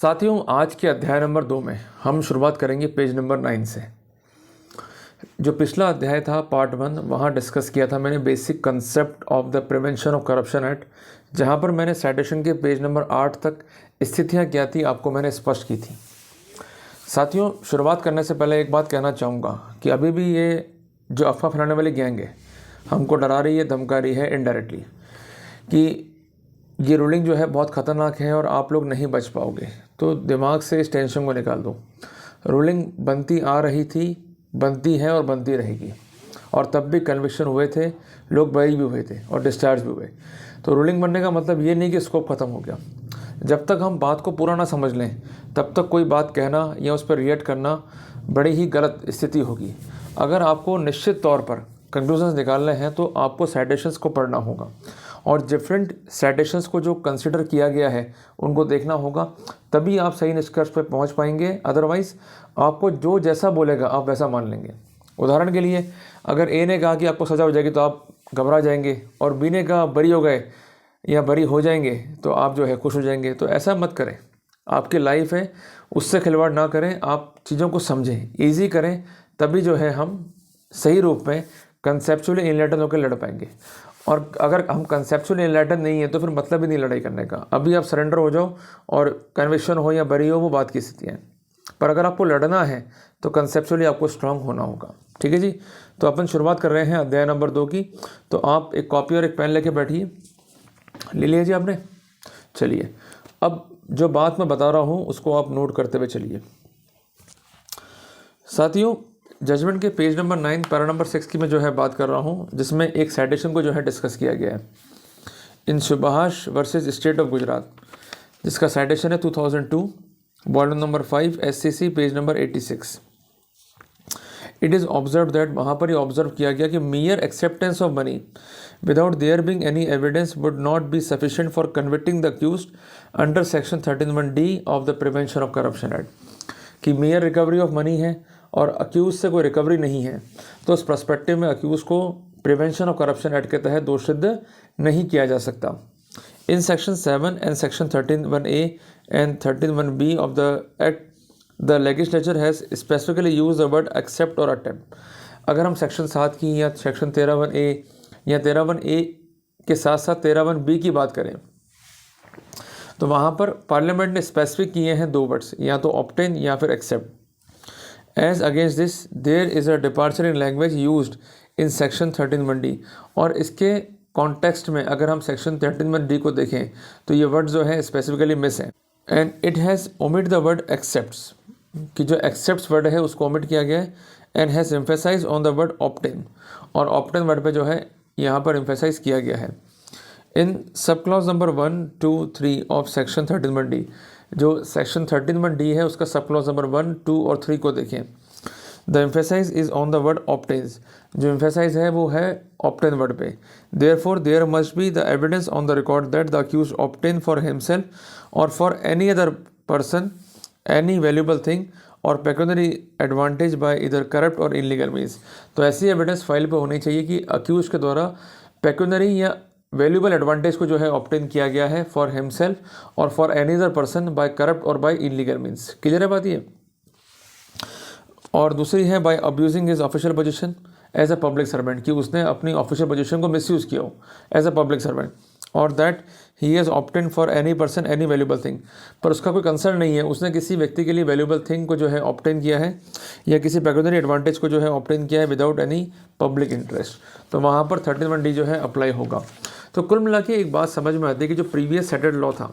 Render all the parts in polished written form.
साथियों, आज के अध्याय नंबर 2 में हम शुरुआत करेंगे पेज नंबर 9 से। जो पिछला अध्याय था पार्ट 1, वहाँ डिस्कस किया था मैंने basic concept of the prevention of corruption act, जहाँ पर मैंने साइटेशन के पेज नंबर 8 तक स्थितियाँ क्या थी आपको मैंने स्पष्ट की थी। साथियों, शुरुआत करने से पहले एक बात कहना चाहूँगा कि अभी भी ये जो अफवाह फैलाने वाली गैंग है हमको डरा रही है, धमका रही है इनडायरेक्टली कि ये रूलिंग जो है बहुत ख़तरनाक है और आप लोग नहीं बच पाओगे। तो दिमाग से इस टेंशन को निकाल दो। रूलिंग बनती आ रही थी, बनती है और बनती रहेगी, और तब भी कन्विक्शन हुए थे, लोग बरी भी हुए थे और डिस्चार्ज भी हुए। तो रूलिंग बनने का मतलब ये नहीं कि स्कोप ख़त्म हो गया। जब तक हम बात को पूरा ना समझ लें तब तक कोई बात कहना या उस पर रिएक्ट करना बड़ी ही गलत स्थिति होगी। अगर आपको निश्चित तौर पर कंक्लूजन्स निकालने हैं तो आपको साइटेशंस को पढ़ना होगा और डिफरेंट साइटेशंस को जो कंसिडर किया गया है उनको देखना होगा, तभी आप सही निष्कर्ष पर पहुंच पाएंगे। अदरवाइज़ आपको जो जैसा बोलेगा आप वैसा मान लेंगे। उदाहरण के लिए, अगर ए ने कहा कि आपको सज़ा हो जाएगी तो आप घबरा जाएंगे, और बी ने कहा बरी हो गए या बरी हो जाएंगे तो आप जो है खुश हो जाएंगे। तो ऐसा मत करें। आपकी लाइफ है, उससे खिलवाड़ ना करें। आप चीज़ों को समझें, ईजी करें, तभी जो है हम सही रूप में कंसेप्चुअली इनलाइटन होकर लड़ पाएंगे। और अगर हम कंसेप्चुअली इनलाइटन नहीं है तो फिर मतलब ही नहीं लड़ाई करने का। अभी आप सरेंडर हो जाओ और कन्विक्शन हो या बरी हो, वो बात की स्थिति है। पर अगर आपको लड़ना है तो कंसेप्चुअली आपको स्ट्रांग होना होगा। ठीक है जी। तो अपन शुरुआत कर रहे हैं अध्याय नंबर 2 की। तो आप एक कॉपी और एक पेन लेके बैठिए। ले लिया जी आपने? चलिए, अब जो बात मैं बता रहा हूँ उसको आप नोट करते हुए चलिए। साथियों, जजमेंट के पेज नंबर 9 पैरा नंबर 6 की मैं जो है बात कर रहा हूँ, जिसमें एक साइटेशन को जो है डिस्कस किया गया है in Subhash versus state of Gujarat, जिसका साइटेशन है 2002, volume number 5, SCC, page number 86। It is observe that, वहाँ पर ही ऑब्जर्व किया गया कि mere acceptance of money without there being any evidence would not be sufficient for convicting the accused under section 13(1)D of the prevention of corruption act. कि mere recovery of money है और accused से कोई recovery नहीं है, तो उस perspective में अक्यूज को प्रिवेंशन ऑफ करप्शन एक्ट के तहत दोष सिद्ध नहीं किया जा सकता। In section 7 and section 13(1)A and 13(1)B of the act, the legislature has specifically use the word accept और अटेम्प्ट। अगर हम सेक्शन 7 की या सेक्शन 13(1)A या 13(1)A के साथ साथ 13(1)B की बात करें तो वहाँ पर पार्लियामेंट ने स्पेसिफिक किए हैं 2 वर्ड्स, या तो ऑब्टेन या फिर accept. As against this, there is a departure in language used in section 13(1)D। और इसके कॉन्टेक्स्ट में अगर हम सेक्शन 13(1)D को देखें तो ये वर्ड जो है स्पेसिफिकली मिस है। And it has omit the word accepts, कि जो एक्सेप्ट्स वर्ड है उसको ओमिट किया गया है। And has emphasise on the word obtain, और ऑप्टेन वर्ड पे जो है यहाँ पर एम्फेसाइज किया गया है। इन sub clause number 1, 2, 3 of section 13(1)D, जो सेक्शन 13(1)D है उसका सब क्लॉज नंबर 1, 2 और 3 को देखें। The emphasize is on the word obtains, जो एम्फेसाइज है वो है ऑप्टेन वर्ड पे। Therefore there must be the evidence on the record that the accused obtain for himself और for any other person any valuable thing और pecuniary advantage by either corrupt or illegal means. तो ऐसी evidence file पे होनी चाहिए कि accused के द्वारा पेक्यूनरी या वैल्यूएबल एडवांटेज को जो है ऑब्टेन किया गया है फॉर हिमसेल्फ और for any other person by corrupt और बाय इनलीगल मीन्स। क्लियर है बात ये? और दूसरी है by abusing his official position as a public servant, कि उसने अपनी ऑफिशियल पोजीशन को मिसयूज़ किया हो एज अ पब्लिक सर्वेंट, और that he has obtain for any person any valuable thing. पर उसका कोई कंसर्न नहीं है, उसने किसी व्यक्ति के लिए वैल्यूएबल थिंग को जो है ऑप्टेन किया है या किसी पेक्यूनरी एडवांटेज को जो है ऑप्टेन किया है विदाउट एनी पब्लिक इंटरेस्ट, तो वहाँ पर 13(1)D जो है अप्लाई होगा। तो कुल मिला के एक बात समझ में आती है कि जो प्रीवियस सेटेड लॉ था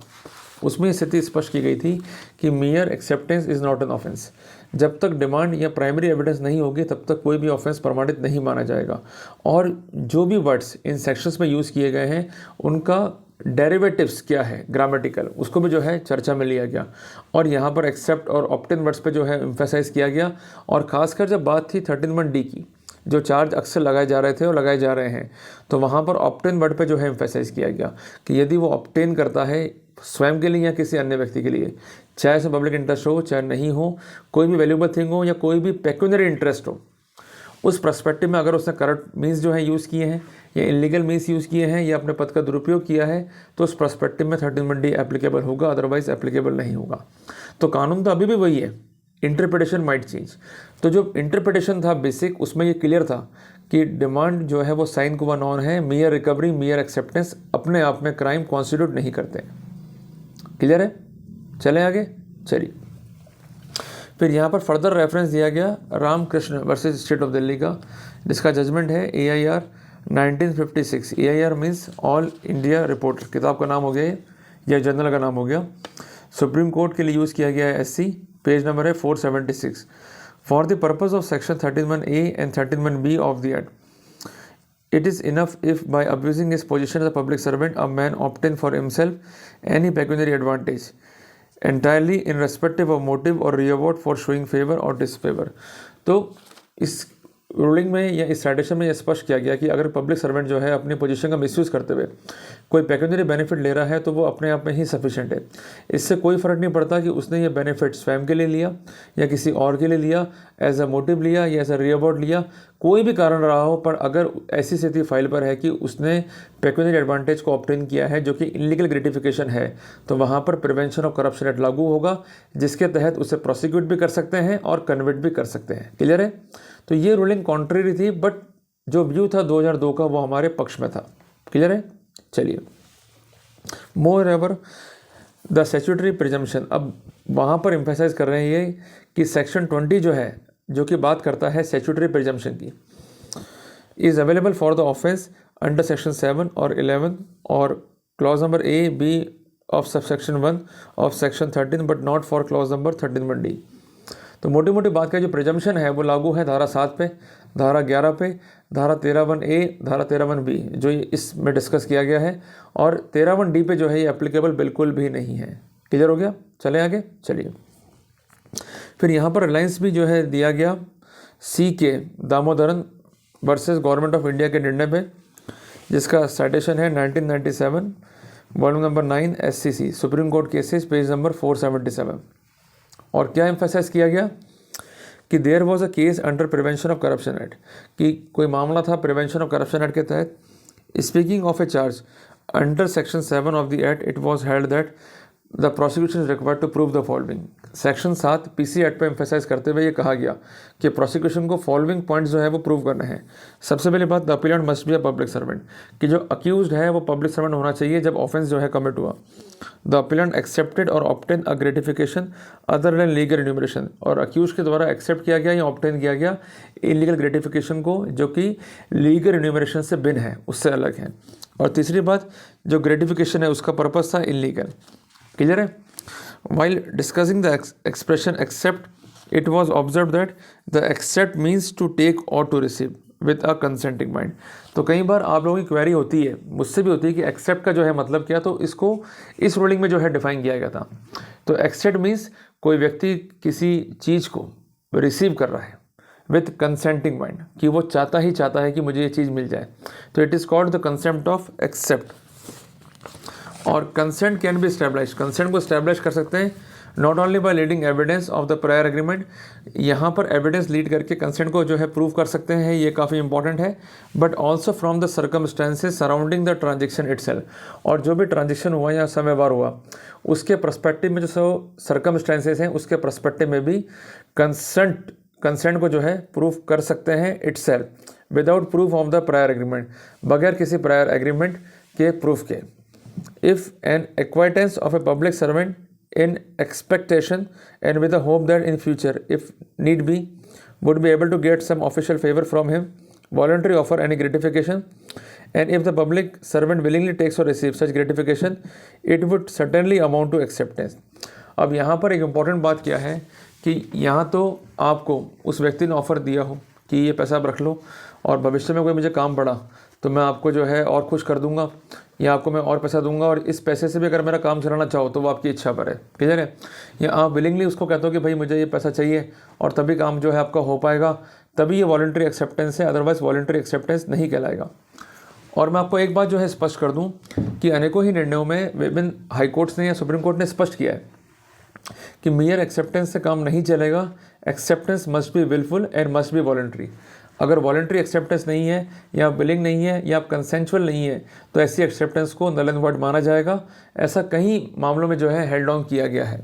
उसमें स्थिति स्पष्ट की गई थी कि mere acceptance is not an offence. जब तक डिमांड या प्राइमरी एविडेंस नहीं होगी तब तक कोई भी ऑफेंस प्रमाणित नहीं माना जाएगा। और जो भी वर्ड्स इन सेक्शंस में यूज़ किए गए हैं उनका डेरिवेटिव्स क्या है ग्रामेटिकल, उसको भी जो है चर्चा में लिया गया। और यहाँ पर एक्सेप्ट और ऑप्टेन वर्ड्स पे जो है एम्फेसाइज किया गया। और ख़ासकर जब बात थी 13(1)D की, जो चार्ज अक्सर लगाए जा रहे थे और लगाए जा रहे हैं, तो वहाँ पर ऑप्टेन वर्ड पे जो है एम्फेसाइज किया गया कि यदि वो ऑप्टेन करता है स्वयं के लिए या किसी अन्य व्यक्ति के लिए, चाहे उसमें पब्लिक इंटरेस्ट हो चाहे नहीं हो, कोई भी वैल्यूएबल थिंग हो या कोई भी पेक्यूनरी इंटरेस्ट हो, उस पर्सपेक्टिव में अगर उसने करप्ट मीन्स जो है यूज़ किए हैं या इलीगल मीन्स यूज़ किए हैं या अपने पद का दुरुपयोग किया है तो उस पर्सपेक्टिव में 13(1) एप्लीकेबल होगा, अदरवाइज एप्लीकेबल नहीं होगा। तो कानून तो अभी भी वही है, इंटरप्रिटेशन माइट चेंज। तो जो इंटरप्रिटेशन था बेसिक, उसमें ये क्लियर था कि डिमांड जो है वो साइन qua non है, मियर रिकवरी मियर एक्सेप्टेंस अपने आप में क्राइम कॉन्स्टिट्यूट नहीं करते। क्लियर है? चलें आगे, चलिए। फिर यहाँ पर फर्दर रेफरेंस दिया गया Ramkrishna versus state of Delhi का, जिसका जजमेंट है AIR 1956। AIR means all India reporter, किताब का नाम हो गया या जर्नल का नाम हो गया। सुप्रीम कोर्ट के लिए यूज़ किया गया है SC, पेज नंबर है 476। For the purpose of section 13(1)A and 13(1)B of the act, it is enough if by abusing his position as a public servant a man obtain for himself any pecuniary advantage entirely irrespective of motive or reward for showing favor or disfavor। तो इस ruling में या इस citation में यह स्पष्ट किया गया कि अगर पब्लिक सर्वेंट जो है अपनी पोजीशन का मिसयूज़ करते हुए कोई पेक्यूनरी बेनिफिट ले रहा है तो वो अपने आप में ही सफिशिएंट है। इससे कोई फ़र्क नहीं पड़ता कि उसने ये बेनिफिट स्वयं के लिए लिया या किसी और के लिए लिया, एज अ मोटिव लिया या एज अ रिवॉर्ड लिया, कोई भी कारण रहा हो, पर अगर ऐसी स्थिति फाइल पर है कि उसने पेक्यूनरी एडवांटेज को ऑब्टेन किया है जो कि इलीगल ग्रेटिफिकेशन है, तो वहाँ पर प्रिवेंशन ऑफ करप्शन एक्ट लागू होगा, जिसके तहत उसे प्रोसिक्यूट भी कर सकते हैं और कन्विक्ट भी कर सकते हैं। क्लियर है? तो ये रूलिंग कॉन्ट्रेरी थी, बट जो व्यू था 2002 का वो हमारे पक्ष में था। क्लियर है? चलिए। मोर एवर द स्टैट्यूटरी प्रिजम्पशन, अब वहाँ पर एम्फेसाइज कर रहे हैं ये कि सेक्शन 20 जो है, जो कि बात करता है स्टैट्यूटरी प्रिजम्पशन की, is available for the offence under section 7 और 11 और clause number A, B of subsection 1 of section 13 but not for clause number 13(1)D। तो मोटी मोटी बात का जो प्रिजम्पशन है वो लागू है धारा 7 पे, धारा 11 पे, धारा 13(1)A, धारा 13(1)B जो इसमें डिस्कस किया गया है, और 13(1)D पे जो है ये एप्लीकेबल बिल्कुल भी नहीं है। क्लियर हो गया? चले आगे, चलिए। फिर यहाँ पर रिलायंस भी जो है दिया गया CK Damodaran versus government of India के निर्णय पे, जिसका साइटेशन है 1997 volume number 9 SCC supreme court cases, page number 477। और क्या एम्फेसाइज किया गया कि there was a case under prevention of corruption act, कि कोई मामला था प्रिवेंशन ऑफ करप्शन एक्ट के तहत। Speaking of a charge under section 7 of the act, it was held that the prosecution is required to prove the following. Section 7 PC act पे emphasise करते हुए ये कहा गया कि प्रोसिक्यूशन को फॉलोइंग पॉइंट्स जो है वो प्रूव करना है। सबसे पहली बात, the appellate must be a public servant, कि जो अक्यूज्ड है वो पब्लिक सर्वेंट होना चाहिए जब ऑफेंस जो है कमिट हुआ। द अपीलेंट एक्सेप्टेड और ऑब्टेन अ gratification other than legal remuneration, और अक्यूज के द्वारा एक्सेप्ट किया गया या ऑब्टेन किया गया इलीगल ग्रेटिफिकेशन को जो कि लीगल रिन्यूमरेशन से भिन्न है, उससे अलग है। और तीसरी बात, जो ग्रेटिफिकेशन है उसका पर्पस था इलीगल। क्लियर है? While discussing the expression accept, it was observe that the accept means to take or to receive with a consenting mind. तो कई बार आप लोगों की क्वेरी होती है, मुझसे भी होती है कि एक्सेप्ट का जो है मतलब क्या, तो इसको इस रूलिंग में जो है डिफाइन किया गया था। तो एक्सेप्ट मीन्स कोई व्यक्ति किसी चीज़ को रिसीव कर रहा है विथ कंसेंटिंग माइंड, कि वो चाहता है कि मुझे ये चीज़ मिल जाए, तो it is called the concept of accept. और consent can be establish, consent को स्टैब्लिश कर सकते हैं not only by leading evidence of the prior agreement, यहाँ पर एविडेंस लीड करके कंसेंट को जो है प्रूव कर सकते हैं, ये काफ़ी इंपॉर्टेंट है, but also from the circumstances surrounding the transaction itself, और जो भी ट्रांजेक्शन हुआ या समयवार हुआ उसके पर्सपेक्टिव में जो सर्कमस्टेंसेज हैं उसके पर्सपेक्टिव में भी कंसेंट को जो है प्रूफ कर सकते हैं itself without proof of the prior agreement, बगैर किसी प्रायर एग्रीमेंट के प्रूफ के। If an acquaintance of a public servant in expectation and with a hope that in future, if need be, would be able to get some official favor from him, voluntary offer any gratification, and if the public servant willingly takes or receives such gratification, it would certainly amount to acceptance। अब यहाँ पर एक important बात क्या है कि यहाँ तो आपको उस व्यक्ति ने ऑफ़र दिया हो कि ये पैसा आप रख लो और भविष्य में कोई मुझे काम पड़ा तो मैं आपको जो है और खुश कर दूंगा या आपको मैं और पैसा दूंगा, और इस पैसे से भी अगर मेरा काम चलाना चाहो तो वो आपकी इच्छा पर है। क्लियर है? या आप विलिंगली उसको कहते हो कि भाई मुझे ये पैसा चाहिए और तभी काम जो है आपका हो पाएगा, तभी ये वॉलंटरी एक्सेप्टेंस है, अदरवाइज वॉलंटरी एक्सेप्टेंस नहीं कहलाएगा। और मैं आपको एक बात जो है स्पष्ट कर दूँ कि अनेकों ही निर्णयों में विभिन्न हाई कोर्ट्स ने या सुप्रीम कोर्ट ने स्पष्ट किया है कि मियर एक्सेप्टेंस से काम नहीं चलेगा, acceptance must be wilful and must be voluntary. अगर वॉलंटरी एक्सेप्टेंस नहीं है या विलिंग नहीं है या कंसेंचुअल नहीं है तो ऐसी एक्सेप्टेंस को नल एंड वॉइड माना जाएगा। ऐसा कई मामलों में जो है हेल्ड ऑन किया गया है।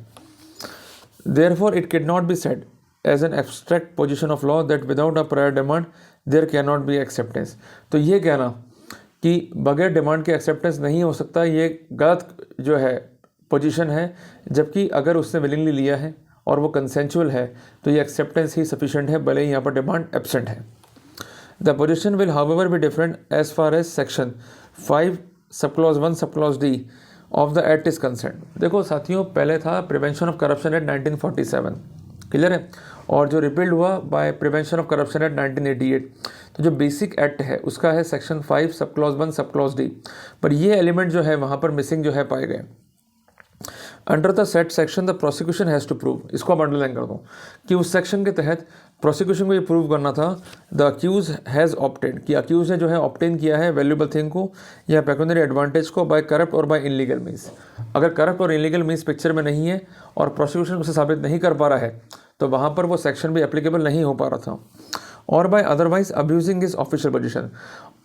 Therefore it can not be said as an abstract position of law that without a prior demand there can not be acceptance. तो ये कहना कि बगैर डिमांड के एक्सेप्टेंस नहीं हो सकता, ये गलत जो है पोजीशन है। जबकि अगर उसने विलिंगली लिया है और वो कंसेंचुअल है तो ये एक्सेप्टेंस ही सफिशिएंट है, भले ही यहाँ पर डिमांड एब्सेंट है। The position will however be different as far as section 5 sub clause 1 sub clause D of the act is concern. देखो साथियों, पहले था prevention of corruption act 1947, clear है, और जो रिपील्ड हुआ by prevention of corruption act 1988। तो जो बेसिक एक्ट है उसका है section 5 sub clause 1 sub clause D, पर ये एलिमेंट जो है वहाँ पर मिसिंग जो है पाए गए। Under the said section the prosecution has to prove, इसको आप अंडरलाइन कर दो कि उस सेक्शन के तहत प्रोसिक्यूशन को ये प्रूव करना था द अक्यूज हैज़ ऑब्टेन, कि अक्यूज ने जो है ऑब्टेन किया है वैल्यूएबल थिंग को या पेक्यूनियरी एडवांटेज को बाय करप्ट और बाय इनलीगल मीन्स। अगर corrupt or illegal means picture में नहीं है और प्रोसिक्यूशन उसे साबित नहीं कर पा रहा है तो वहाँ पर वो सेक्शन भी एप्लीकेबल नहीं हो पा रहा था। और by otherwise abusing his official position,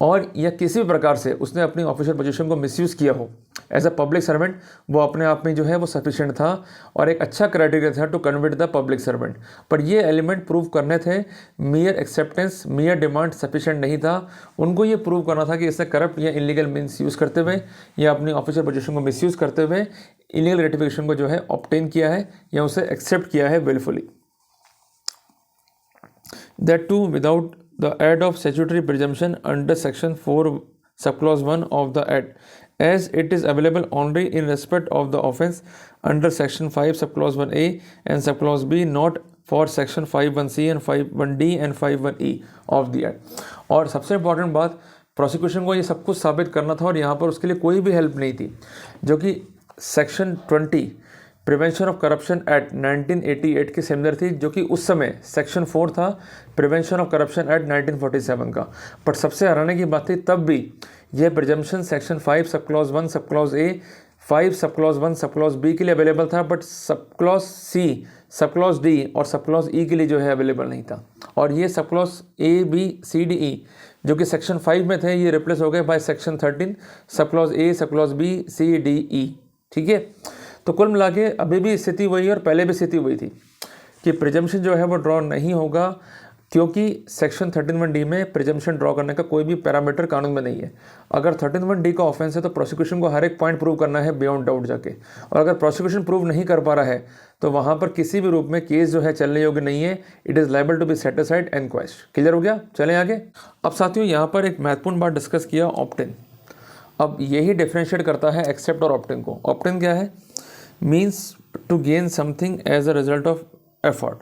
और या किसी भी प्रकार से उसने अपनी ऑफिशियल पोजीशन को मिसयूज़ किया हो एज अ पब्लिक सर्वेंट, वो अपने आप में जो है वो सफिशिएंट था और एक अच्छा क्राइटेरिया था to convert the public servant. पर ये एलिमेंट प्रूव करने थे, mere acceptance mere demand sufficient नहीं था। उनको ये प्रूव करना था कि इसने करप्ट या इलीगल मीन्स यूज़ करते हुए या अपनी ऑफिशियल पोजीशन को मिसयूज़ करते हुए इलीगल ग्रेटिफिकेशन को जो है ऑब्टेन किया है या उसे एक्सेप्ट किया है wilfully. That too without the aid of statutory presumption under section 4 subclause 1 of the act, as it is available only in respect of the offence under section 5 subclause 1a and subclause b, not for section 51c and 51d and 51e of the act। और सबसे important बात, prosecution को ये सब कुछ साबित करना था और यहाँ पर उसके लिए कोई भी हेल्प नहीं थी, जो कि section 20 prevention of corruption act 1988 की सिमिलर थी, जो कि उस समय सेक्शन 4 था प्रिवेंशन ऑफ करप्शन एक्ट 1947 का। बट सबसे हैरानी की बात थी तब भी ये presumption section 5 sub clause 1 sub clause ए 5 sub clause 1 sub clause B के लिए अवेलेबल था, बट सब क्लॉज सी सब क्लॉज डी और सब क्लॉज ई के लिए जो है अवेलेबल नहीं था। और ये sub clause A B C D E जो कि सेक्शन 5 में थे ये रिप्लेस हो गए बाय सेक्शन 13 सब clause A sub clause B C D E. ठीक है, तो कुल मिला के अभी भी स्थिति वही है और पहले भी स्थिति वही थी कि प्रिजम्पशन जो है वो ड्रॉ नहीं होगा, क्योंकि सेक्शन 13(1)D में प्रिजम्पशन ड्रॉ करने का कोई भी पैरामीटर कानून में नहीं है। अगर 13(1)D का ऑफेंस है तो प्रोसिक्यूशन को हर एक पॉइंट प्रूव करना है बियॉन्ड डाउट जाके, और अगर प्रोसिक्यूशन प्रूव नहीं कर पा रहा है तो वहाँ पर किसी भी रूप में केस जो है चलने योग्य नहीं है। It is liable to be set aside and question. Clear हो गया? चलें आगे। अब साथियों यहाँ पर एक महत्वपूर्ण बात डिस्कस किया, ऑप्ट-इन। अब यही डिफ्रेंशिएट करता है एक्सेप्ट और ऑप्ट-इन को। ऑप्ट-इन क्या है? Means to gain something as a result of effort,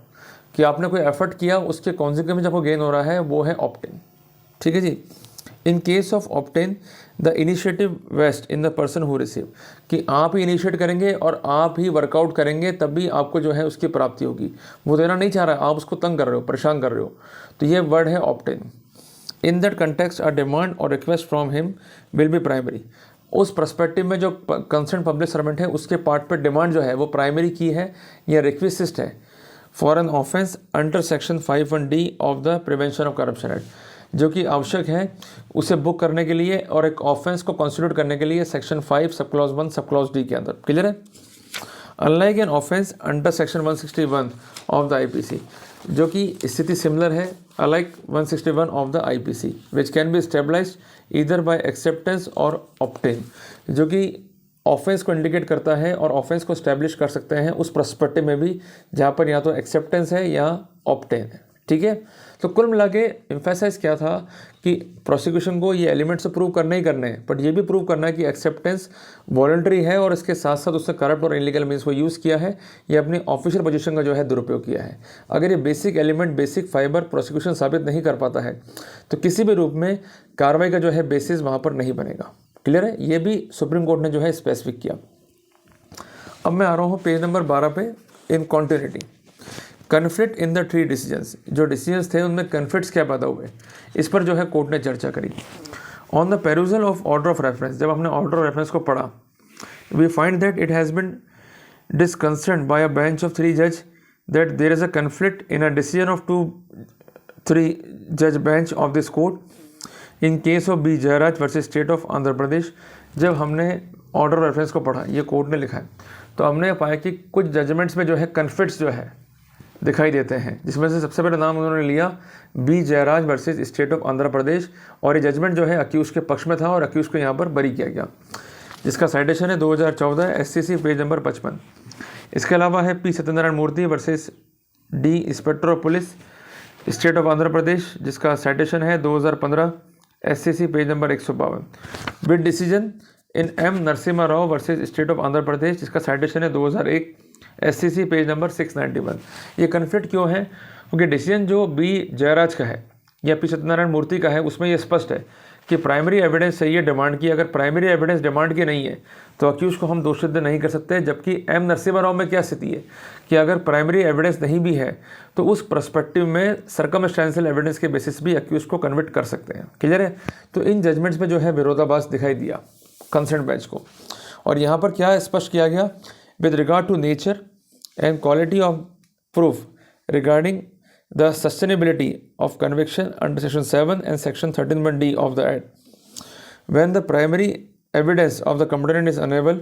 कि आपने कोई एफर्ट किया उसके कॉन्सिक्वेंस जब वो गेन हो रहा है वो है ऑप्ट-इन। ठीक है ji. In case of opt-in the initiative vests in the person who receive, कि आप ही इनिशिएट करेंगे और आप ही वर्कआउट करेंगे तब भी आपको जो है उसकी प्राप्ति होगी। वो देना नहीं चाह रहा है, आप उसको तंग कर रहे हो, परेशान कर रहे हो, तो ये वर्ड है opt-in. In that context a demand or request from him will be primary. उस पर्सपेक्टिव में जो कंसर्न पब्लिक सर्वेंट है उसके पार्ट पे डिमांड जो है वो प्राइमरी की है या रिक्वेस्ट है for an offence under section 5(1)D of the prevention of corruption act, जो कि आवश्यक है उसे बुक करने के लिए और एक ऑफेंस को कॉन्स्टिट्यूट करने के लिए section 5 sub clause 1 sub clause D के अंदर। क्लियर है? Unlike an offence under section 161 of the IPC, जो कि स्थिति सिमिलर है alike 161 of the IPC, which can be stabilised either by acceptance और ऑप्ट-इन, जो कि ऑफेंस को इंडिकेट करता है और ऑफेंस को स्टैब्लिश कर सकते हैं उस पर्सपेक्टिव में भी जहाँ पर या तो एक्सेप्टेंस है या ऑप्ट-इन है। ठीक है, तो कुल मिला के एम्फेसाइज क्या था कि प्रोसिक्यूशन को ये एलिमेंट से प्रूव करने ही करने हैं, बट ये भी प्रूव करना है कि एक्सेप्टेंस वॉलंटरी है और इसके साथ साथ उसने करप्ट और इलीगल मीन्स को यूज़ किया है या अपनी ऑफिशियल पोजीशन का जो है दुरुपयोग किया है। अगर ये basic element basic fibre prosecution साबित नहीं कर पाता है तो किसी भी रूप में कार्रवाई का जो है बेसिस वहाँ पर नहीं बनेगा। क्लियर है? ये भी सुप्रीम कोर्ट ने जो है स्पेसिफिक किया। अब मैं आ रहा हूँ पेज नंबर 12 पे, in continuity conflict in the 3 decisions. जो डिसीजंस थे उनमें कन्फ्लिक्ट्स क्या पैदा हुए, इस पर जो है कोर्ट ने चर्चा करी। On the perusal of order of reference, जब हमने ऑर्डर ऑफ रेफरेंस को पढ़ा, we find that it has been discerned by a bench of 3 जज that there is a conflict in a decision of 2 3 जज bench of this court in case of B Jayaraj versus state of Andhra Pradesh. जब हमने order reference को पढ़ा, ये court ने लिखा है, तो हमने पाया कि कुछ जजमेंट्स में जो है कन्फ्लिक्ट्स जो है दिखाई देते हैं, जिसमें से सबसे पहले नाम उन्होंने लिया B Jayaraj versus state of Andhra Pradesh, और ये जजमेंट जो है अक्यूज के पक्ष में था और अक्यूज को यहाँ पर बरी किया गया, जिसका साइटेशन है 2014 SCC पेज नंबर 55। इसके अलावा है P Satyanarayana Murthy versus D inspector of police state of Andhra Pradesh, जिसका साइटेशन है 2015 SCC पेज नंबर 152। बिड decision in M Narasimha Rao versus state of Andhra Pradesh, जिसका साइटेशन है 2001 SCC पेज नंबर 691। ये कन्फ्लिक्ट क्यों है? क्योंकि डिसीजन जो बी जयराज का है या पी सत्यनारायण मूर्ति का है, उसमें यह स्पष्ट है कि प्राइमरी एविडेंस चाहिए डिमांड की। अगर प्राइमरी एविडेंस डिमांड की नहीं है तो अक्यूज को हम दोषी सिद्ध नहीं कर सकते। जबकि एम नरसिम्हा राव में क्या स्थिति है कि अगर प्राइमरी एविडेंस नहीं भी है तो उस पर्सपेक्टिव में सर्कमस्टेंशियल एविडेंस के बेसिस भी अक्यूज को कन्विक्ट कर सकते हैं। क्लियर है? तो इन जजमेंट्स में जो है विरोधाभास दिखाई दिया कंसर्न बेंच को। और यहाँ पर क्या स्पष्ट किया गया? With regard to nature and quality of proof regarding the sustainability of conviction under section 7 and section 13(1)(d) of the act, when the primary evidence of the complainant is unavailable,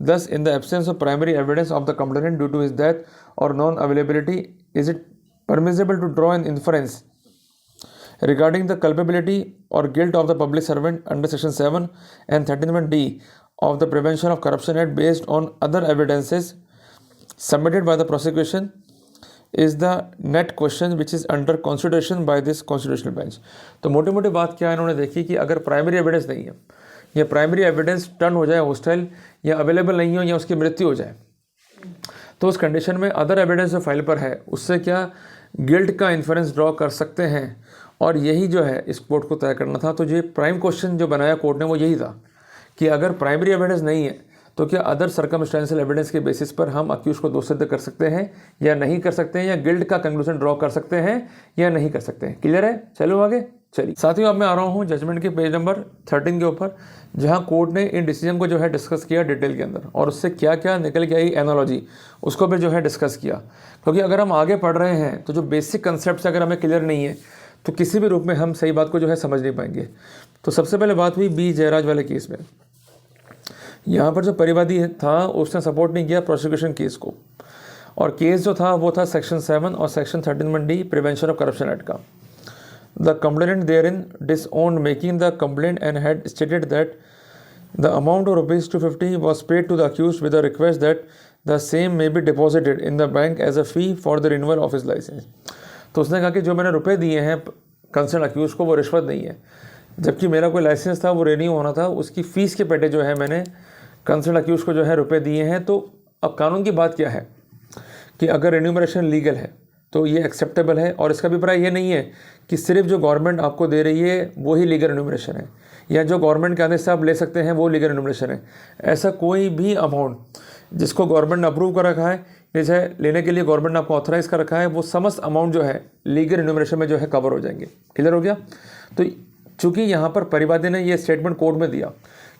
thus in the absence of primary evidence of the complainant due to his death or non-availability, is it permissible to draw an inference regarding the culpability or guilt of the public servant under section 7 and 13(1)(d) of the Prevention of Corruption Act based on other evidences submitted by the prosecution is the net question which is under consideration by this constitutional bench। तो मोटी मोटी बात क्या है, इन्होंने देखी कि अगर प्राइमरी एविडेंस नहीं है या प्राइमरी एविडेंस टर्न हो जाए हॉस्टाइल या अवेलेबल नहीं हो या उसकी मृत्यु हो जाए, तो उस कंडीशन में अदर एविडेंस जो फाइल पर है उससे क्या गिल्ट का इन्फरेंस ड्रॉ कर सकते हैं। और यही जो है इस कोर्ट को तय करना था। तो ये प्राइम क्वेश्चन जो बनाया कोर्ट ने वो यही था कि अगर प्राइमरी एविडेंस नहीं है तो क्या अदर सर्कमस्टेंशियल एविडेंस के बेसिस पर हम अक्यूज को दोषी सिद्ध कर सकते हैं या नहीं कर सकते हैं, या गिल्ट का कंक्लूजन ड्रॉ कर सकते हैं या नहीं कर सकते हैं। क्लियर है? चलो आगे चलिए। साथियों, अब मैं आ रहा हूँ जजमेंट के पेज नंबर 13 के ऊपर, जहाँ कोर्ट ने इन डिसीजन को जो है डिस्कस किया डिटेल के अंदर, और उससे क्या क्या निकल के आई एनालॉजी उसको भी जो है डिस्कस किया। क्योंकि अगर हम आगे पढ़ रहे हैं तो जो बेसिक कंसेप्ट अगर हमें क्लियर नहीं है तो किसी भी रूप में हम सही बात को जो है समझ नहीं पाएंगे। तो सबसे पहले बात हुई बी जयराज वाले केस में। यहाँ पर जो परिवादी था उसने सपोर्ट नहीं किया प्रोसिक्यूशन केस को, और केस जो था वो था सेक्शन 7 और section 13(1)(d) prevention of corruption act का। The complainant therein disowned making the complaint and had stated that the amount of ₹250 was paid to the accused with the request that the same may be deposited in the bank as a fee for the renewal of his licence. तो उसने कहा कि जो मैंने रुपए दिए हैं concern accused को वो रिश्वत नहीं है, जबकि मेरा कोई लाइसेंस था वो रिन्यू होना था, उसकी फ़ीस के पेटे जो है मैंने कंसर्न अक्यूज को जो है रुपए दिए हैं। तो अब कानून की बात क्या है कि अगर रिन्यूमरेशन लीगल है तो ये एक्सेप्टेबल है, और इसका अभिप्राय ये नहीं है कि सिर्फ जो गवर्नमेंट आपको दे रही है वो ही लीगल रिन्यूमरेशन है, या जो गवर्नमेंट के आदेश से आप ले सकते हैं वो लीगल रिन्यूमरेशन है। ऐसा कोई भी अमाउंट जिसको गवर्नमेंट ने अप्रूव कर रखा है, जैसे लेने के लिए गवर्नमेंट ने आपको ऑथराइज कर रखा है, वो समस्त अमाउंट जो है लीगल रिन्यूमरेशन में जो है कवर हो जाएंगे। क्लियर हो गया? तो चूँकि यहाँ पर परिवादी ने ये स्टेटमेंट कोर्ट में दिया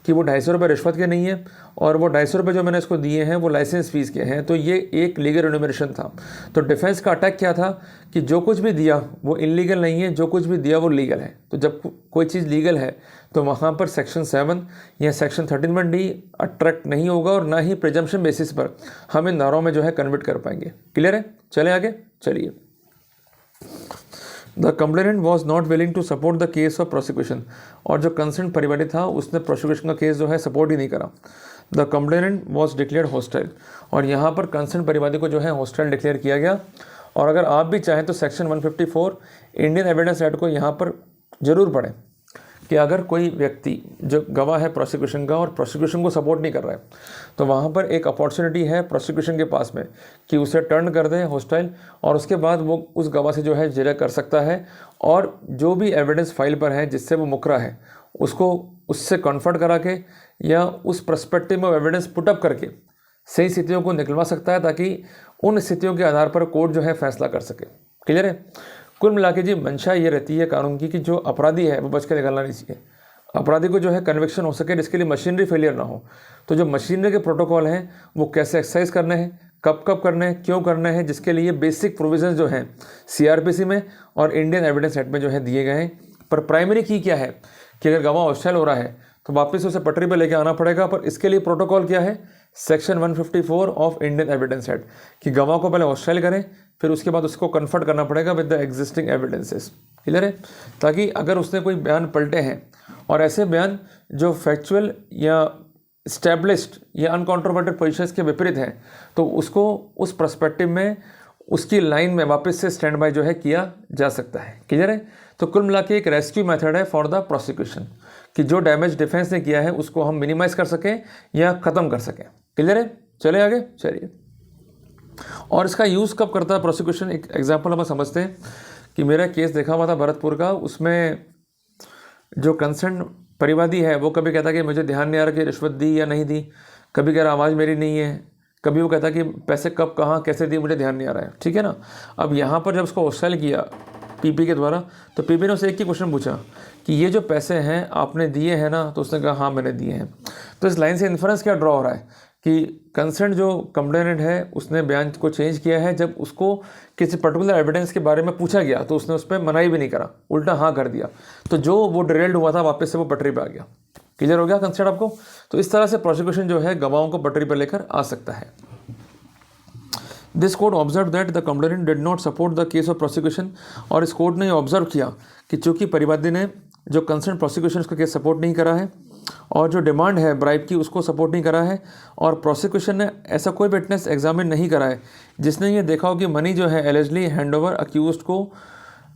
कि वो 250 रुपये रिश्वत के नहीं है और वो 250 रुपये जो मैंने इसको दिए हैं वो लाइसेंस फीस के हैं, तो ये एक लीगल रिन्यूमरेशन था। तो डिफेंस का अटैक क्या था कि जो कुछ भी दिया वो इलीगल नहीं है, जो कुछ भी दिया वो लीगल है। तो जब कोई चीज़ लीगल है तो वहाँ पर सेक्शन 7 या सेक्शन 13(1)(d) अट्रैक्ट नहीं होगा, और ना ही प्रिजम्पशन बेसिस पर हम इन नारों में जो है कन्वर्ट कर पाएंगे। क्लियर है? चले आगे चलिए। The complainant was not willing to support the case of prosecution, और जो कंसर्न परिवादी था उसने प्रोसिक्यूशन का केस जो है सपोर्ट ही नहीं करा। The complainant was declared hostile, और यहाँ पर कंसर्न परिवादी को जो है हॉस्टाइल डिक्लेयर किया गया। और अगर आप भी चाहें तो सेक्शन 154 इंडियन एविडेंस एक्ट को यहाँ पर जरूर पढ़ें कि अगर कोई व्यक्ति जो गवाह है प्रोसिक्यूशन का और प्रोसिक्यूशन को सपोर्ट नहीं कर रहा है तो वहाँ पर एक अपॉर्चुनिटी है प्रोसिक्यूशन के पास में कि उसे टर्न कर दे हॉस्टाइल, और उसके बाद वो उस गवाह से जो है जिरह कर सकता है, और जो भी एविडेंस फाइल पर है जिससे वो मुकरा है उसको उससे कन्फर्ट करा के या उस पर्सपेक्टिव में एविडेंस पुटअप करके सही स्थितियों को निकलवा सकता है, ताकि उन स्थितियों के आधार पर कोर्ट जो है फैसला कर सके। क्लियर है? कुल मिला के जी मंशा ये रहती है कानून की कि जो अपराधी है वो बच के निकलना नहीं चाहिए, अपराधी को जो है कन्विक्शन हो सके, जिसके लिए मशीनरी फेलियर ना हो। तो जो मशीनरी के प्रोटोकॉल हैं वो कैसे एक्सरसाइज करने हैं, कब कब करने हैं, क्यों करने हैं, जिसके लिए बेसिक प्रोविजन जो हैं CRPC में और इंडियन एविडेंस एक्ट में जो है दिए गए हैं। पर प्राइमरी की क्या है कि अगर गवाह हॉस्टाइल हो रहा है तो वापस उसे पटरी पर लेके आना पड़ेगा। पर इसके लिए प्रोटोकॉल क्या है, section 154 of Indian evidence act, कि गवाह को पहले हॉस्टाइल करें, फिर उसके बाद उसको कन्फर्ट करना पड़ेगा with the existing evidences. Clear है, ताकि अगर उसने कोई बयान पलटे हैं और ऐसे बयान जो फैक्चुअल या स्टैब्लिश्ड या अनकॉन्ट्रोवर्टेड पोजीशंस के विपरीत हैं तो उसको उस पर्सपेक्टिव में उसकी लाइन में वापस से स्टैंड बाय जो है किया जा सकता है। क्लियर है, तो कुल मिला के एक रेस्क्यू मेथड है फॉर द प्रोसिक्यूशन, कि जो डैमेज डिफेंस ने किया है उसको हम मिनिमाइज कर सकें या ख़त्म कर सकें। क्लियर है, चले आगे चलिए। और इसका यूज़ कब करता है प्रोसिक्यूशन, एक एग्जाम्पल हम समझते हैं कि मेरा केस देखा हुआ था भरतपुर का। उसमें जो कंसर्न परिवादी है वो कभी कहता कि मुझे ध्यान नहीं आ रहा कि रिश्वत दी या नहीं दी, कभी कह रहा आवाज़ मेरी नहीं है, कभी वो कहता कि पैसे कब कहाँ कैसे दिए मुझे ध्यान नहीं आ रहा है। ठीक है ना, अब यहाँ पर जब उसको हॉस्टाइल किया पीपी के द्वारा तो पीपी ने उससे एक ही क्वेश्चन पूछा कि ये जो पैसे हैं आपने दिए हैं ना, तो उसने कहा हाँ मैंने दिए हैं। तो इस लाइन से इन्फरेंस क्या ड्रॉ हो रहा है कि कंसर्न जो कंप्लेनेंट है उसने बयान को चेंज किया है। जब उसको किसी पर्टिकुलर एविडेंस के बारे में पूछा गया तो उसने उस पर मनाही भी नहीं करा, उल्टा हाँ कर दिया। तो जो वो डिरेल्ड हुआ था वापस से वो पटरी पे आ गया। क्लियर हो गया कंसेप्ट आपको। तो इस तरह से प्रोसिक्यूशन जो है गवाहों को पटरी पर लेकर आ सकता है। This court observe that the complainant did not support the case of prosecution, और इस कोर्ट ने ऑब्जर्व किया कि चूंकि परिवादी ने जो कंसर्न प्रोसिक्यूशन उसका केस सपोर्ट नहीं करा है और जो डिमांड है ब्राइब की उसको सपोर्ट नहीं करा है, और प्रोसिक्यूशन ने ऐसा कोई विटनेस एग्जामिन नहीं करा है जिसने ये देखा हो कि मनी जो है एलिजिबली हैंडओवर अक्यूज्ड को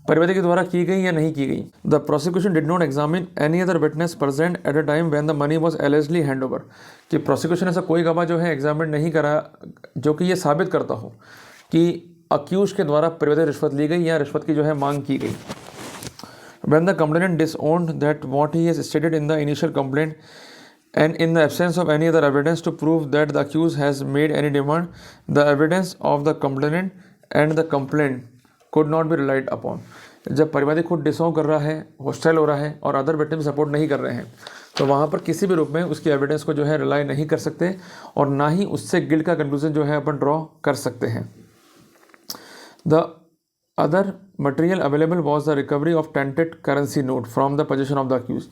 परिवादी के द्वारा की गई या नहीं की गई। The prosecution did not examine any other witness present at a time when the money was eligibly handover, कि प्रोसिक्यूशन ऐसा कोई गवाह जो है एग्जामिन नहीं करा जो कि ये साबित करता हो कि अक्यूज के द्वारा परिवादी रिश्वत ली गई या रिश्वत की जो है मांग की गई। When the complainant disowned that what he has stated in the initial complaint and in the absence of any other evidence to prove that the accused has made any demand, the evidence of the complainant and the complaint could not be relied upon. जब परिवादी खुद डिसोन कर रहा है, hostile हो रहा है और अदर विक्टिम सपोर्ट नहीं कर रहे हैं तो वहाँ पर किसी भी रूप में उसकी एविडेंस को जो है रिलाई नहीं कर सकते और ना ही उससे गिल्ट का कंक्लूजन जो है अपन ड्रॉ कर सकते हैं। The Other material available was the recovery of tainted currency note from the possession of the accused,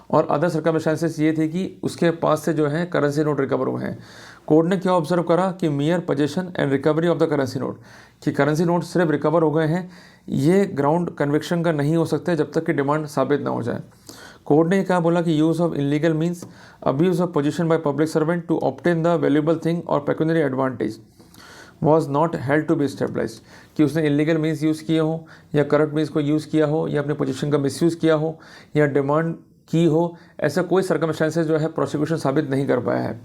और अदर सर्कमस्टेंसेस ये थी कि उसके पास से जो है करेंसी नोट रिकवर हुए हैं। कोर्ट ने क्या ऑब्जर्व करा कि मियर possession and recovery of the currency note, कि करेंसी नोट सिर्फ रिकवर हो गए हैं, ये ग्राउंड कन्विक्शन का नहीं हो सकता जब तक कि डिमांड साबित ना हो जाए। कोर्ट ने क्या बोला कि use of illegal means abuse of position by public servant to obtain the valuable thing और pecuniary advantage was not held to be establish, कि उसने इलीगल मीन्स यूज़ किए हो या करप्ट मीन्स को यूज़ किया हो या अपनी पोजीशन का मिसयूज़ किया हो या डिमांड की हो, ऐसा कोई सर्कमस्टेंसेस जो है प्रोसिक्यूशन साबित नहीं कर पाया है।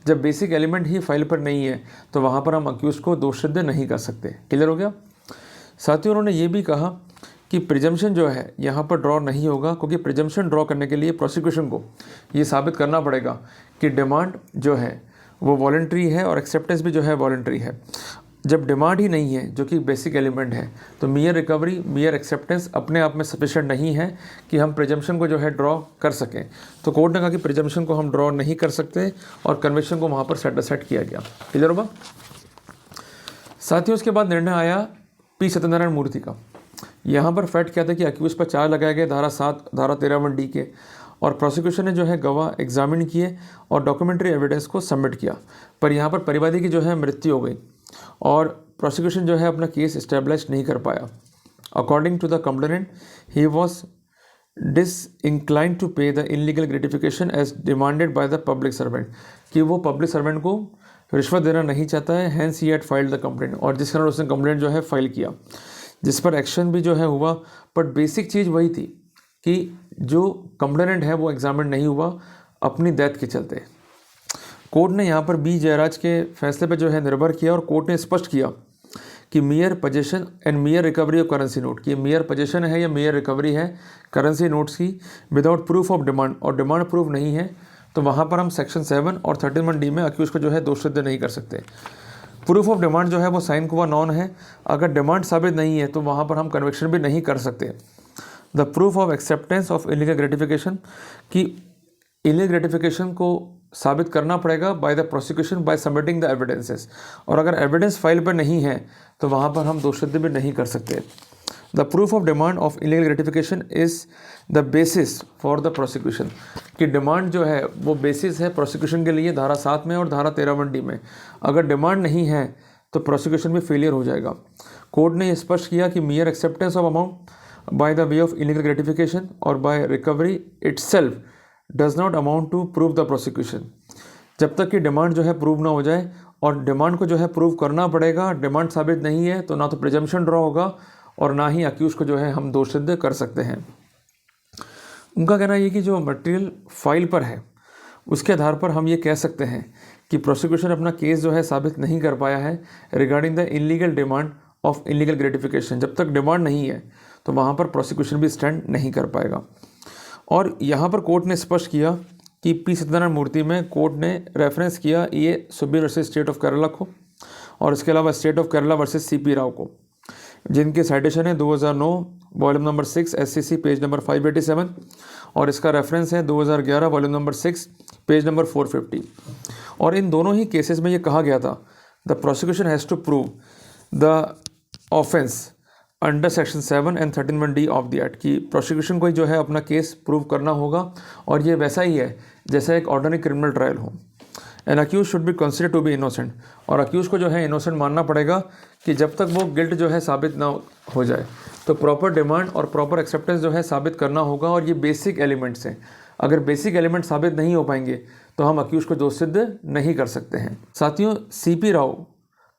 जब बेसिक एलिमेंट ही फाइल पर नहीं है तो वहाँ पर हम अक्यूज को दोषसिद्ध नहीं कर सकते। क्लियर हो गया। साथ ही उन्होंने ये भी कहा कि प्रिजम्पशन जो है यहाँ पर ड्रॉ नहीं होगा, क्योंकि प्रिजम्पशन ड्रॉ करने के लिए प्रोसिक्यूशन को ये साबित करना पड़ेगा कि डिमांड जो है वो वॉलंटरी है और एक्सेप्टेंस भी जो है वॉलंटरी है। जब डिमांड ही नहीं है जो कि बेसिक एलिमेंट है तो मियर रिकवरी मियर एक्सेप्टेंस अपने आप में सफिशिएंट नहीं है कि हम प्रिजम्पशन को जो है ड्रॉ कर सकें। तो कोर्ट ने कहा कि प्रिजम्पशन को हम ड्रॉ नहीं कर सकते और कन्विक्शन को वहाँ पर सेट किया गया। क्लियर होगा। साथ ही उसके बाद निर्णय आया पी सत्यनारायण मूर्ति का। यहाँ पर फैक्ट क्या था कि अक्यूज पर चार्ज लगाए गए धारा 7 धारा 13(1)(d) के, और प्रोसिक्यूशन ने जो है गवाह एग्जामिन किए और डॉक्यूमेंट्री एविडेंस को सबमिट किया। पर यहाँ पर परिवादी की जो है मृत्यु हो गई और प्रोसिक्यूशन जो है अपना केस इस्टेब्लिश नहीं कर पाया। According to the complainant he was disinclined to pay the illegal gratification as demanded by the public servant, कि वो पब्लिक सर्वेंट को रिश्वत देना नहीं चाहता है। Hence he had filed the complaint, और जिस कारण उसने कंप्लेंट जो है फाइल किया, जिस पर एक्शन भी जो है हुआ। बट बेसिक चीज़ वही थी कि जो कंप्लेनेंट है वो एग्जामिन नहीं हुआ अपनी डेथ के चलते। कोर्ट ने यहाँ पर बी जयराज के फैसले पर जो है निर्भर किया और कोर्ट ने स्पष्ट किया कि मियर possession and मियर recovery of currency note, कि मियर पोजेशन है या मियर रिकवरी है करेंसी नोट्स की विदाउट प्रूफ ऑफ डिमांड, और डिमांड प्रूफ नहीं है तो वहाँ पर हम सेक्शन 7 और 13(1)(d) में अक्यूज को जो है दोषसिद्ध नहीं कर सकते। प्रूफ ऑफ डिमांड जो है वो साइन qua नॉन है, अगर डिमांड साबित नहीं है तो वहाँ पर हम कन्विक्शन भी नहीं कर सकते। The proof of acceptance of illegal gratification, कि इलीगल ग्रेटिफिकेशन को साबित करना पड़ेगा by the prosecution by submitting the evidences. और अगर एविडेंस फाइल पर नहीं है तो वहाँ पर हम दोषसिद्ध भी नहीं कर सकते। The proof of demand of illegal gratification is the basis for the prosecution, कि डिमांड जो है वो बेसिस है प्रोसिक्यूशन के लिए धारा 7 में और धारा 13(d) में। अगर डिमांड नहीं है तो प्रोसिक्यूशन भी फेलियर हो जाएगा। कोर्ट ने यह स्पष्ट किया कि mere acceptance of amount by the way of illegal gratification और by recovery itself does not amount to prove the prosecution. जब तक कि डिमांड जो है प्रूव ना हो जाए, और डिमांड को जो है प्रूव करना पड़ेगा, डिमांड साबित नहीं है तो ना तो प्रिजम्पशन ड्रॉ होगा और ना ही अक्यूज को जो है हम दोषसिद्ध कर सकते हैं। उनका कहना ये कि जो मटेरियल फाइल पर है उसके आधार पर हम ये कह सकते हैं कि प्रोसिक्यूशन अपना केस जो है साबित नहीं कर पाया है regarding the illegal demand of illegal gratification. जब तक डिमांड नहीं है तो वहाँ पर प्रोसिक्यूशन भी स्टैंड नहीं कर पाएगा। और यहाँ पर कोर्ट ने स्पष्ट किया कि पी सत्यनारायण मूर्ति में कोर्ट ने रेफरेंस किया ये सुब्बी वर्सेस स्टेट ऑफ केरला को, और इसके अलावा state of Kerala versus CP Rao को, जिनके साइटेशन है 2009 volume number 6 SCC page number 587, और इसका रेफरेंस है 2011 वॉल्यूम नंबर 6 पेज नंबर 450। और इन दोनों ही केसेस में ये कहा गया था the prosecution has to prove the offence under section 7 and 13(d) of the act, कि प्रोसिक्यूशन को ही जो है अपना केस प्रूव करना होगा, और ये वैसा ही है जैसे एक ऑर्डिनरी क्रिमिनल ट्रायल हो। An accused should be consider to be innocent, और अक्यूज को जो है इनोसेंट मानना पड़ेगा कि जब तक वो गिल्ट जो है साबित ना हो जाए। तो प्रॉपर डिमांड और प्रॉपर एक्सेप्टेंस जो है साबित करना होगा, और ये बेसिक एलिमेंट्स हैं। अगर बेसिक एलिमेंट साबित नहीं हो पाएंगे तो हम अक्यूज को दोषसिद्ध नहीं कर सकते हैं। साथियों, सीपी राव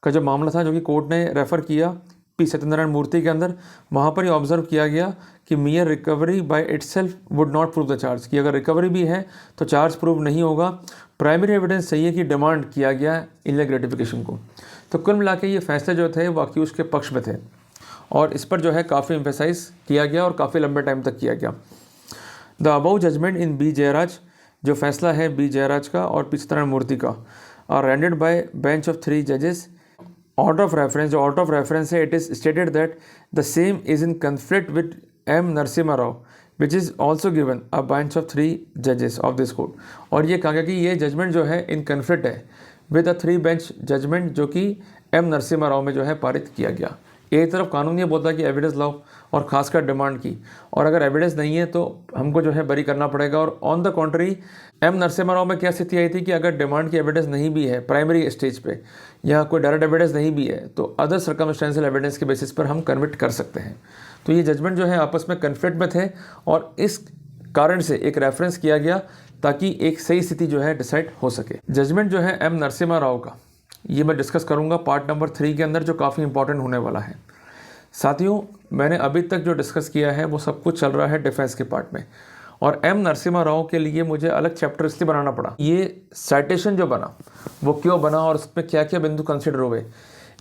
का जो मामला था जो कि कोर्ट ने रेफ़र किया पी सत्यनारायण मूर्ति के अंदर, वहाँ पर ये ऑब्जर्व किया गया कि mere recovery by itself would not prove the charge, कि अगर रिकवरी भी है तो चार्ज प्रूव नहीं होगा। प्राइमरी एविडेंस चाहिए कि डिमांड किया गया इलीगल ग्रेटिफिकेशन को। तो कुल मिला के ये फैसले जो थे वो अक्यूज के पक्ष में थे, और इस पर जो है काफ़ी एम्फेसाइज किया गया और काफ़ी लंबे टाइम तक किया गया। The above judgement in B Jayaraj, जो फैसला है बी जयराज का और पी सत्यनारायण मूर्ति का, are rendered by bench of 3 जजेस। ऑर्डर ऑफ रेफरेंस, जो ऑर्डर ऑफ रेफरेंस है, it is stated that the same is in conflict with M Narasimha Rao which is also given a bench of 3 जजेस of this court. और ये कहा गया कि ये जजमेंट जो है इन कन्फ्लिक्ट है विद अ 3 बेंच जजमेंट जो कि एम नरसिम्हा राव में जो है पारित किया गया। एक तरफ कानून ये बोलता है कि एविडेंस लाओ, और ख़ासकर डिमांड की, और अगर एविडेंस नहीं है तो हमको जो है बरी करना पड़ेगा। और on the contrary M Narasimha Rao में क्या स्थिति आई थी कि अगर डिमांड की एविडेंस नहीं भी है प्राइमरी स्टेज पे, या कोई डायरेक्ट एविडेंस नहीं भी है, तो अदर सर्कमस्टेंशियल एविडेंस के बेसिस पर हम कन्विक्ट कर सकते हैं। तो ये जजमेंट जो है आपस में कन्फ्लिक्ट में थे, और इस कारण से एक रेफरेंस किया गया ताकि एक सही स्थिति जो है डिसाइड हो सके। जजमेंट जो है एम नरसिम्हा राव का, ये मैं डिस्कस करूंगा पार्ट नंबर 3 के अंदर, जो काफ़ी इंपॉर्टेंट होने वाला है। साथियों, मैंने अभी तक जो डिस्कस किया है वो सब कुछ चल रहा है डिफेंस के पार्ट में, और एम नरसिम्हा राव के लिए मुझे अलग चैप्टर इसलिए बनाना पड़ा। ये साइटेशन जो बना वो क्यों बना और उसमें क्या क्या बिंदु कंसिडर हुए,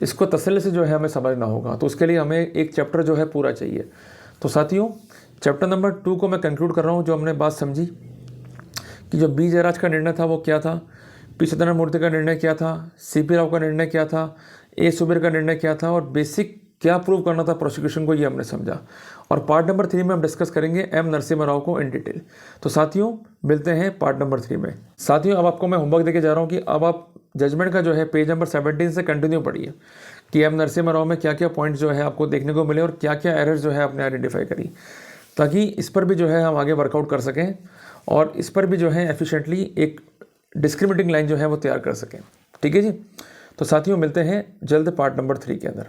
इसको तसल्ली से जो है हमें समझना होगा। तो उसके लिए हमें एक चैप्टर जो है पूरा चाहिए। तो साथियों, चैप्टर नंबर 2 को मैं कंक्लूड कर रहा हूँ। जो हमने बात समझी कि जो बी जयराज का निर्णय था वो क्या था, पी सत्यनारायण मूर्ति का निर्णय क्या था, सीपी राव का निर्णय क्या था, ए सुबीर का निर्णय क्या था, और बेसिक क्या प्रूव करना था प्रोसिक्यूशन को, ये हमने समझा। और पार्ट नंबर 3 में हम डिस्कस करेंगे एम नरसिम्हा राव को इन डिटेल। तो साथियों, मिलते हैं पार्ट नंबर 3 में। साथियों, अब आपको मैं होमवर्क देके जा रहा हूँ कि अब आप जजमेंट का जो है पेज नंबर 17 से कंटिन्यू पढ़िए कि एम नरसिम्हा राव में क्या क्या पॉइंट जो है आपको देखने को मिले और क्या क्या एरर्स जो है आपने आइडेंटिफाई करी, ताकि इस पर भी जो है हम आगे वर्कआउट कर सकें और इस पर भी जो है एफिशिएंटली एक डिस्क्रिमिनेटिंग लाइन जो है वो तैयार कर सकें। ठीक है जी। तो साथियों, मिलते हैं जल्द पार्ट नंबर 3 के अंदर।